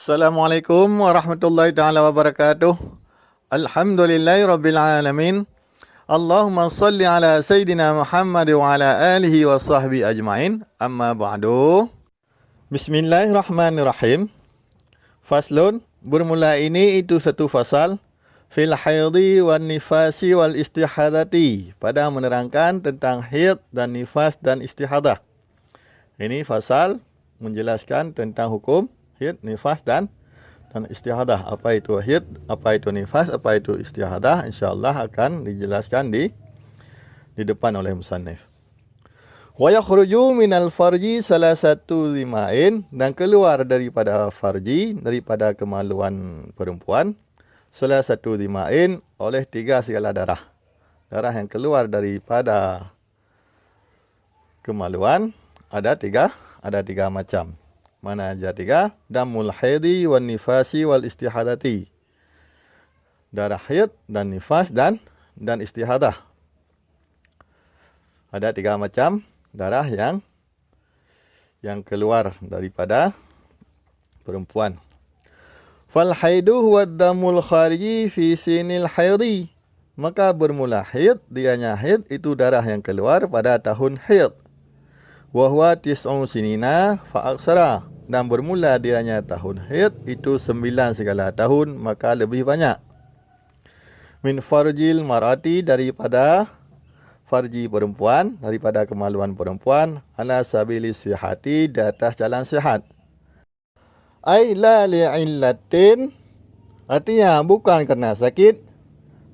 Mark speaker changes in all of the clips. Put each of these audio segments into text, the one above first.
Speaker 1: Assalamualaikum warahmatullahi taala wabarakatuh. Alhamdulillahirabbil alamin. Allahumma shalli ala sayidina Muhammad wa ala alihi wa sahbihi ajmain. Amma ba'du. Bismillahirrahmanirrahim. Faslun, bermula ini itu satu fasal fil haidhi wan nifasi wal istihadati, pada menerangkan tentang haid dan nifas dan istihadah. Ini fasal menjelaskan tentang hukum haid, nifas dan istihadah. Apa itu haid, apa itu nifas, apa itu istihadah, insyaallah akan dijelaskan di depan oleh musannif. Wa yakhruju minal farji salasatu dhima'in, dan keluar daripada farji, daripada kemaluan perempuan, salasatu dhima'in, oleh tiga segala darah. Darah yang keluar daripada kemaluan ada tiga macam. Mana aja tiga? Damul haidhi wan nifasi wal istihadati. Darah haid dan nifas dan istihadah. Ada tiga macam darah yang keluar daripada perempuan. Fal haidu huwa damul khariji fi sinil haidhi. Maka bermula haid, dianya haid itu darah yang keluar pada tahun haid. Wa huwa tis'u sinina fa aksara, dan bermula dianya tahun haid itu 9 segala tahun, maka lebih banyak. Min farjil mar'ati, daripada farji perempuan, daripada kemaluan perempuan, ala sabili sihati, di atas jalan sihat. Ai la li'illatin, artinya bukan karena sakit,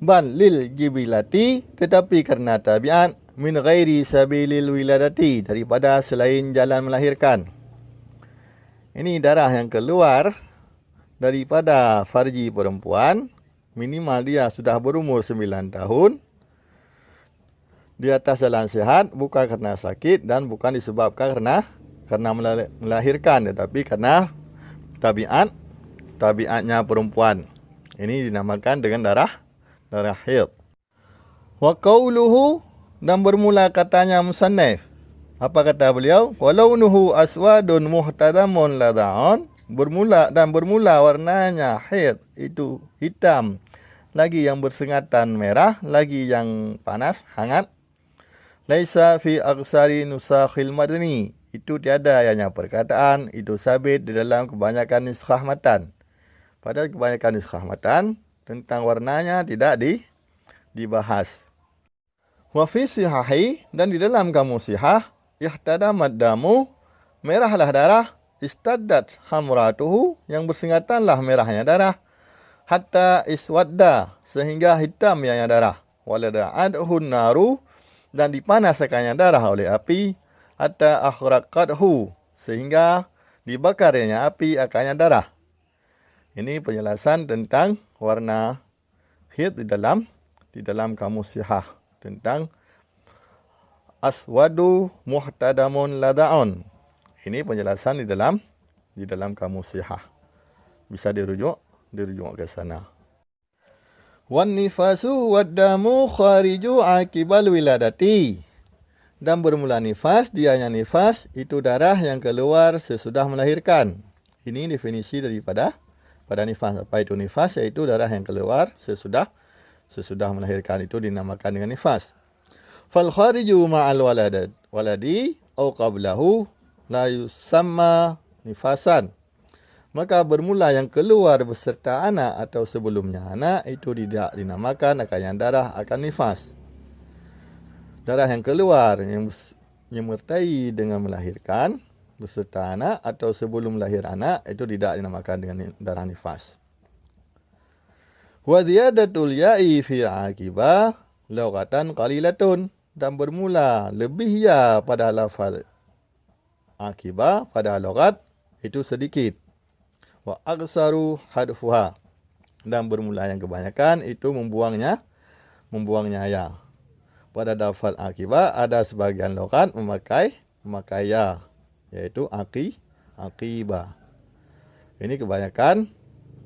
Speaker 1: bal lil jibilati, tetapi karena tabiat, min ghairi sabilil wiladati, daripada selain jalan melahirkan. Ini darah yang keluar daripada farji perempuan, minimal dia sudah berumur 9 tahun, di atas jalan sihat, bukan karena sakit dan bukan disebabkan karena melahirkan, tetapi karena tabiatnya perempuan. Ini dinamakan dengan darah haid. Wa qauluhu, dan bermula katanya musannif. Apa kata beliau? Walaunuhu aswadun muhtadamun lada'un, bermula warnanya haid itu hitam, lagi yang bersengatan merah, lagi yang panas, hangat. Laisa fi aksari nusakhil madani, itu tiada adanya perkataan itu sabit di dalam kebanyakan niskhah matan. Pada kebanyakan niskhah matan tentang warnanya tidak dibahas. Wa fi sihahi, dan di dalam kamus sihah, ihtadamat damu, merahlah darah, istaddat hamratuhu, yang bersengatanlah merahnya darah, hatta iswadda, sehingga hitam yang darah, walada'adhun naru, dan dipanaskannya darah oleh api, hatta akhraqathu, sehingga dibakarnya api akannya darah. Ini penjelasan tentang warna haid di dalam kamus sihah, tentang aswadu muhtadamun lada'un. Ini penjelasan di dalam kamus sihah. Bisa dirujuk ke sana. Wan nifasu waddamu khariju akibal wiladati, dan bermula nifas, dianya nifas itu darah yang keluar sesudah melahirkan. Ini definisi daripada nifas. Apa itu nifas? Yaitu darah yang keluar sesudah melahirkan, itu dinamakan dengan nifas. Fal khariju ma'al waladi au qablahu la yusamma nifasan. Maka bermula yang keluar beserta anak atau sebelumnya anak, itu tidak dinamakan akan darah akan nifas. Darah yang keluar yang menyertai dengan melahirkan beserta anak atau sebelum lahir anak, itu tidak dinamakan dengan darah nifas. Wa ziyadatul ya'i fi aqibah lughatan qalilatun, dan bermula lebih ya pada lafaz aqibah pada lughat itu sedikit. Wa aksaru hadfuha, dan bermula yang kebanyakan itu membuangnya ya. Pada lafaz aqibah ada sebagian lughat memakai ya, yaitu aqibah. Ini kebanyakan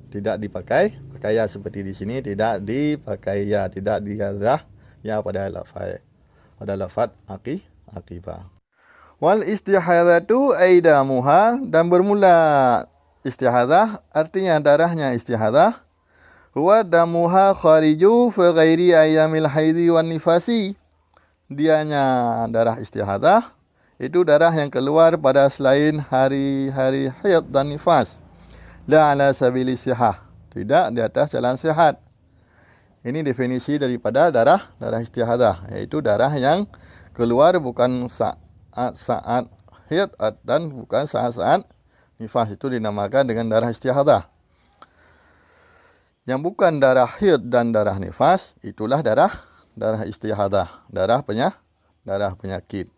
Speaker 1: tidak dipakai ya, seperti di sini tidak dipakai ya, tidak diadah ya pada lafaz aqibah. Wal istihadatu aidamuha, dan bermula istihadah artinya darahnya istihadah. Huwa damuha khariju fi ghairi ayyamil haidi wan nifasi. Dianya darah istihadah itu darah yang keluar pada selain hari-hari haid dan nifas. La ala sabili sihah, tidak di atas jalan sihat. Ini definisi daripada darah istihadah, yaitu darah yang keluar bukan saat haid dan bukan saat nifas, itu dinamakan dengan darah istihadah. Yang bukan darah haid dan darah nifas, itulah darah istihadah, darah penyakit.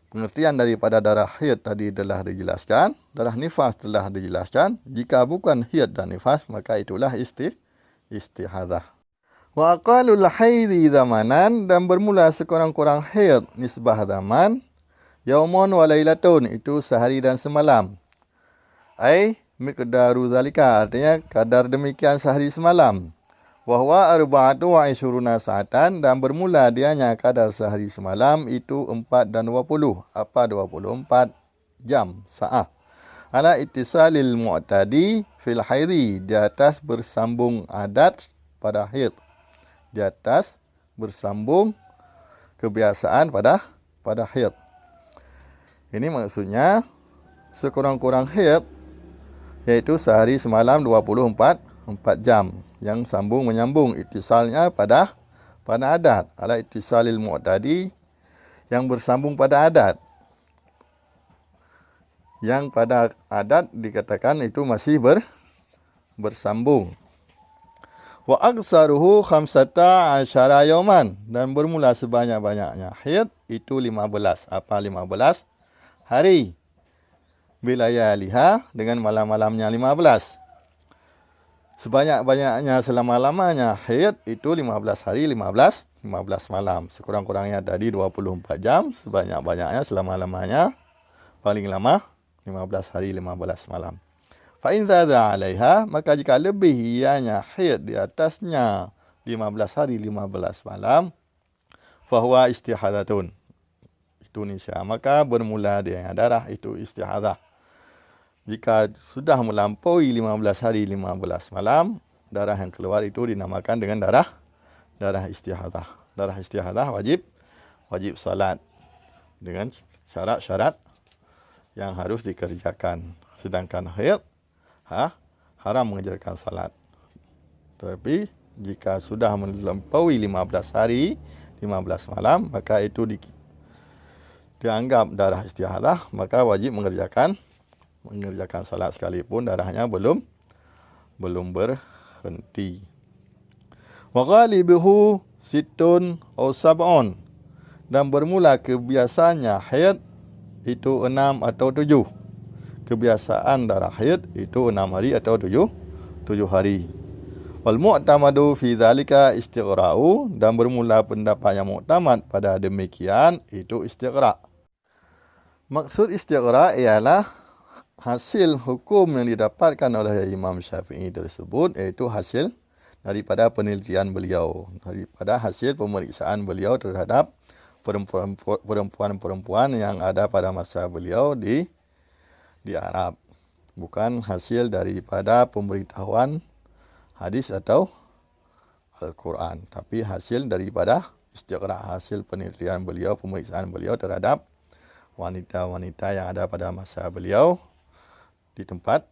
Speaker 1: Pengertian daripada darah haid tadi telah dijelaskan, darah nifas telah dijelaskan. Jika bukan haid dan nifas, maka itulah istihadah. Wa aqalul haidi zamanan, dan bermula sekurang-kurang haid nisbah zaman, yaumun wa lailatun, itu sehari dan semalam. Ai miqdaru zalika, artinya kadar demikian sehari semalam. Wa huwa arba'atu wa isyuruna sa'atan, dan bermula dianya kadar sehari semalam itu 4 dan 20. Apa 24 jam, sa'ah. Ala ittisalil mu'tadi fil haidi, di atas bersambung adat pada haid. Di atas bersambung kebiasaan pada haid. Ini maksudnya sekurang-kurang haid, yaitu sehari semalam 24 jam yang sambung menyambung, ittisalnya pada adat. Ala ittisalil mu'tadi, yang bersambung pada adat. Yang pada adat dikatakan itu masih bersambung. Wa aksaruhu 15 yauman, dan bermula sebanyak-banyaknya haid itu 15. Apa 15 hari? Bilayaliha, dengan malam-malamnya 15. Sebanyak-banyaknya selama-lamanya haid itu 15 hari, 15 malam. Sekurang-kurangnya tadi 24 jam, sebanyak-banyaknya selama-lamanya, paling lama 15 hari, 15 malam. Fa in zada 'alaiha, maka jika lebih ianya haid di atasnya 15 hari, 15 malam, fa huwa istihadatun, itu nisya, maka bermula dia darah itu istihadah. Jika sudah melampaui 15 hari 15 malam, darah yang keluar itu dinamakan dengan darah istihadah. Darah istihadah wajib salat dengan syarat-syarat yang harus dikerjakan. Sedangkan haid haram mengerjakan salat. Tapi jika sudah melampaui 15 hari 15 malam, maka itu dianggap darah istihadah, maka wajib mengerjakan salat sekalipun darahnya belum berhenti. Wa ghalibuhu sittun aw sab'un, dan bermula kebiasaannya haid itu 6 atau 7. Kebiasaan darah haid itu 6 hari atau 7 hari. Wal mu'tamadu fi dzalika istighra'u, dan bermula pendapat yang muktamad pada demikian itu istighra'. Maksud istighra' ialah hasil hukum yang didapatkan oleh Imam Syafi'i tersebut, iaitu hasil daripada penelitian beliau, daripada hasil pemeriksaan beliau terhadap perempuan-perempuan yang ada pada masa beliau di Arab. Bukan hasil daripada pemberitahuan hadis atau Al-Quran, tapi hasil daripada istighra', hasil penelitian beliau, pemeriksaan beliau terhadap wanita-wanita yang ada pada masa beliau di tempat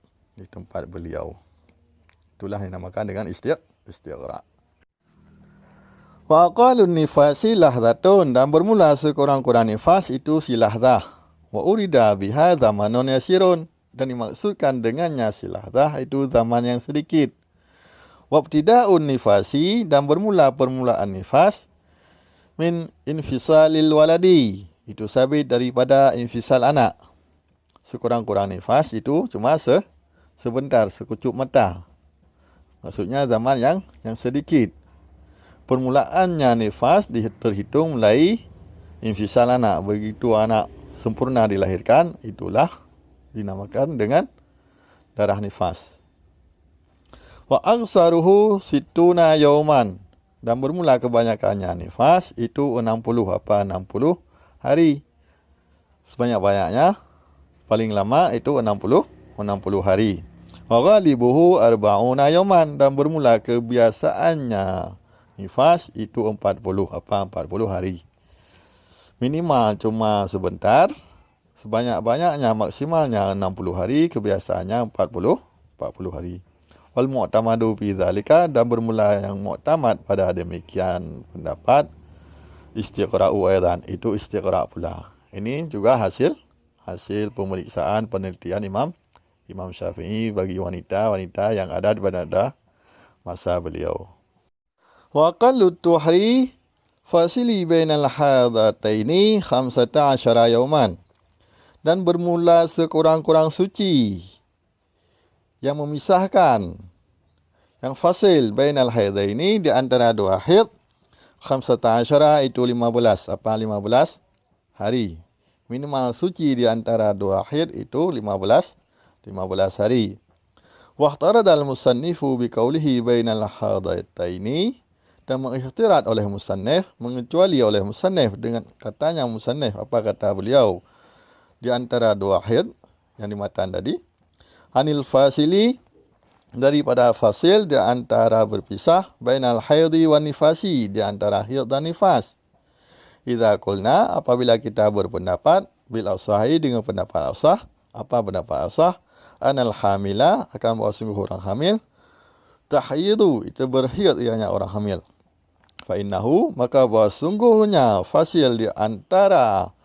Speaker 1: beliau. Itulah yang dinamakan dengan istighra'. Wa aqalun nifasi lahdatun, dan bermula sekurang-kurang nifas itu silahdah. Wa urida biha zamanun yasirun, dan dimaksudkan dengannya silahdah itu zaman yang sedikit. Wa ibtida'un nifasi, dan bermula permulaan nifas min infisalil waladi, itu sabit daripada infisal anak. Sekurang-kurang nifas itu cuma sebentar, sekucup mata. Maksudnya zaman yang sedikit. Permulaannya nifas terhitung mulai infisal anak. Begitu anak sempurna dilahirkan, itulah dinamakan dengan darah nifas. Wa aksaruhu situna yauman, dan bermula kebanyakannya nifas itu 60 hari. Sebanyak-banyaknya paling lama itu 60 hari. Wa ghalibuhu arba'una yawman, dan bermula kebiasaannya nifas itu 40 hari. Minimal cuma sebentar, sebanyak-banyaknya maksimalnya 60 hari, kebiasaannya 40 hari. Wal mu'tamadu fi zalika, dan bermula yang mu'tamad pada demikian pendapat istiqra'u aidan, itu istiqra' pula. Ini juga hasil pemeriksaan penelitian Imam Syafi'i bagi wanita-wanita yang ada pada masa beliau. Wa qallu tuhri fasili bainal hadataini 15 yauman, dan bermula sekurang-kurang suci yang memisahkan, yang fasil bainal haidaini, di antara dua haid, 15 itu 15 hari. Minimal suci di antara dua haid itu 15 hari. Wahtaradal musannifu biqaulihi bainal hadataini, dan mengikhtirat oleh musannif, mengecuali oleh musannif dengan katanya musannif. Apa kata beliau? Di antara dua haid yang di matan tadi, anil fasili, daripada fasil, di antara berpisah, bainal haidhi wan nifasi, di antara haid dan nifas. Idza qulna, apabila kita berpendapat, bil asahi, dengan pendapat asah. Apa pendapat asah? Anal hamila, akan bahawa sungguh orang hamil, tahyidu, itu berhaid ianya orang hamil. Fa innahu, maka bahawa sungguhnya fasil di antara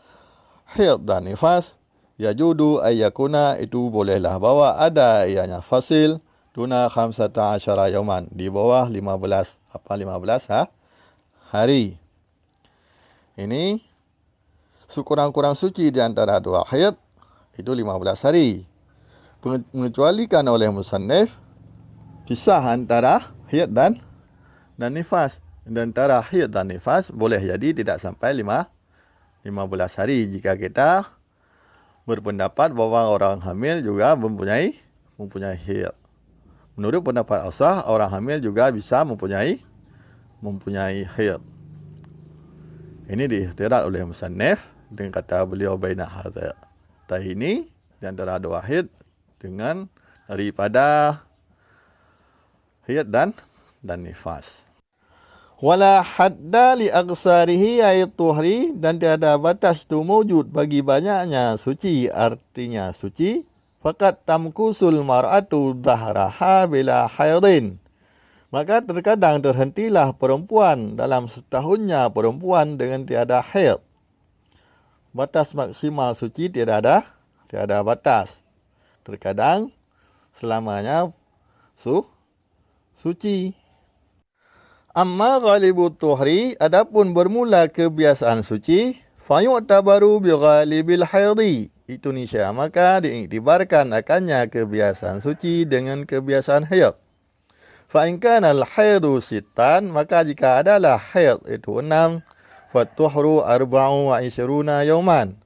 Speaker 1: haid dan nifas, yajudu ayyakuna, itu bolehlah bahawa ada ianya fasil duna 15 yauman, di bawah 15 hari. Ini sekurang-kurang suci di antara dua haid itu 15 hari. Mengecualikan oleh musannif pisah antara haid dan nifas. Dan antara haid dan nifas boleh jadi tidak sampai 15 hari jika kita berpendapat bahawa orang hamil juga mempunyai haid. Menurut pendapat asah, orang hamil juga bisa mempunyai haid. Ini diikhtirat oleh musannif dengan kata beliau baina hadataini, di antara dua haid, dengan daripada haid dan nifas. Wala hadda li aqsarihi ayat tuhri, dan tiada batas itu mewujud bagi banyaknya suci, artinya suci. Fakat tamkusul mar'atu dhahraha bila haidin, maka terkadang terhentilah perempuan dalam setahunnya perempuan dengan tiada haid. Batas maksimal suci tiada batas. Terkadang selamanya suci. Amma ghalibu tuhri, adapun bermula kebiasaan suci, fayu'tabaru bi ghalibil haidhi, itu nisya maka diiktibarkan akannya kebiasaan suci dengan kebiasaan haid. Fa in kana al haidu sittan, maka jika adalah haid itu 6, fatuhru 24 yauman,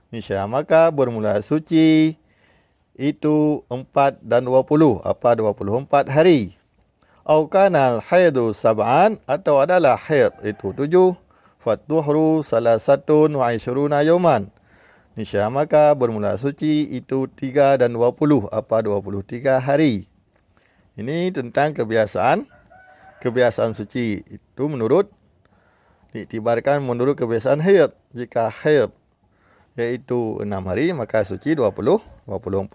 Speaker 1: nisya maka bermula suci itu 4 dan 20, 24 hari. Au kana al-haidu sab'an, atau adalah haid itu 7, fatuhru 23 yauman, nisya maka bermula suci itu 3 dan 20, 23 hari. Ini tentang kebiasaan suci. Itu diiktibarkan menurut kebiasaan haid. Jika haid yaitu 6 hari, maka suci 24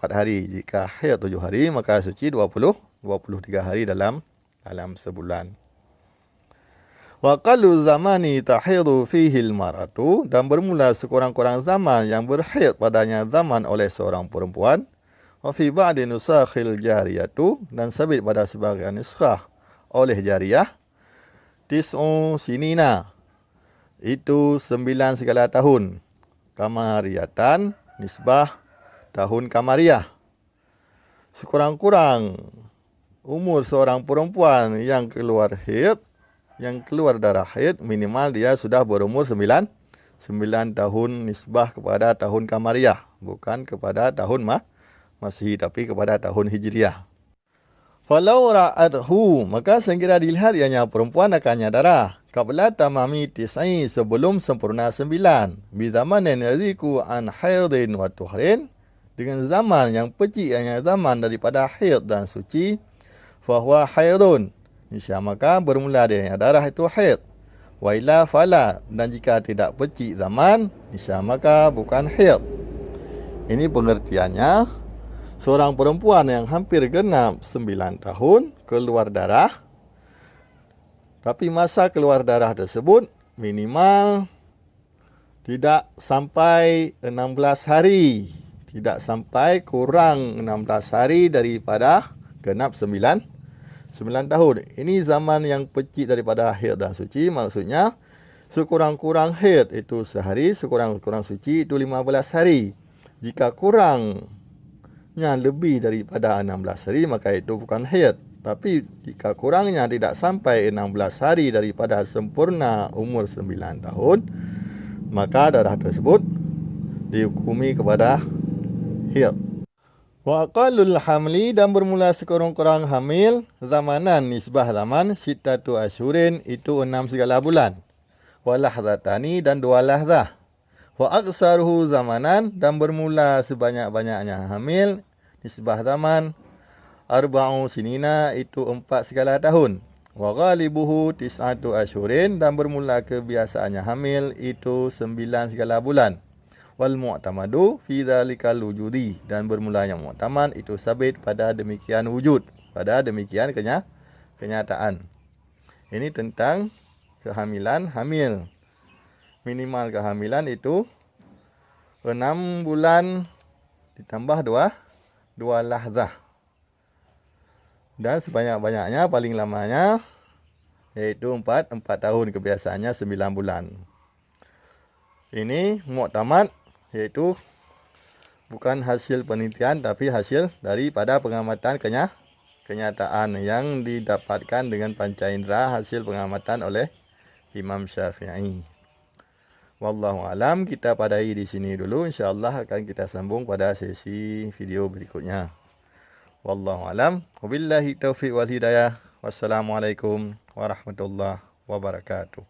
Speaker 1: hari. Jika haid 7 hari, maka suci 23 hari dalam sebulan. Wa qallu zamani tahidu fihi al-mar'atu, dan bermula sekurang-kurang zaman yang berhaid padanya zaman oleh seorang perempuan. Wa fi ba'di nusakhil jariyatu, dan sabit pada sebagian nuskah oleh jariyah, tis'u sinina, itu 9 segala tahun, kamariyatan, nisbah tahun kamariyah. Sekurang-kurang umur seorang perempuan yang keluar darah haid, minimal dia sudah berumur 9 tahun, nisbah kepada tahun kamariyah, bukan kepada tahun Masihi, tapi kepada tahun Hijriah. Falau ra'adhu, maka sekiranya dilihat ianya perempuan akannya darah, qabla tamami tis'i, sebelum sempurna 9, bi zamanin yaziku an haidin wa tuhrin, dengan zaman yang pecik, hanya zaman daripada haid dan suci, fahuwa haidun, nisya maka bermula dia darah itu haid. Wa illa fala, dan jika tidak pecik zaman, nisya maka bukan haid. Ini pengertiannya. Seorang perempuan yang hampir genap 9 tahun keluar darah, tapi masa keluar darah tersebut minimal tidak sampai 16 hari. Tidak sampai kurang 16 hari daripada genap 9 tahun. Ini zaman yang pecik daripada haid dan suci. Maksudnya sekurang-kurang haid itu sehari, sekurang-kurang suci itu 15 hari. Jika kurangnya lebih daripada 16 hari, maka itu bukan haid. Tapi jika kurangnya tidak sampai 16 hari daripada sempurna umur 9 tahun, maka darah tersebut dihukumi kepada haid. Wa aqallul hamli, dan bermula sekurang-kurang hamil zamanan, nisbah zaman, sittatu asyurin itu 6 segala bulan. Wa lahzatani, dan 2 lahzah. Wa aqsaruhu zamanan, dan bermula sebanyak-banyaknya hamil nisbah zaman, arba'u sinina itu 4 segala tahun. Wa ghalibuhu tis'atu asyurin, dan bermula kebiasaannya hamil itu 9 segala bulan. Wal mu'tamadu fi dzalikal wujudi, dan bermulanya mu'tamad itu sabit pada demikian wujud, pada demikian kenyataan. Ini tentang kehamilan, hamil. Minimal kehamilan itu 6 bulan ditambah 2 lahzah. Dan sebanyak-banyaknya, paling lamanya yaitu 4 tahun, kebiasaannya 9 bulan. Ini mu'tamad, yaitu bukan hasil penelitian tapi hasil daripada pengamatan kenyataan yang didapatkan dengan panca indera, hasil pengamatan oleh Imam Syafi'i. Wallahu alam, kita padai di sini dulu. InsyaAllah akan kita sambung pada sesi video berikutnya. Wallahu alam. Wabillahi taufiq wal hidayah. Wassalamualaikum warahmatullahi wabarakatuh.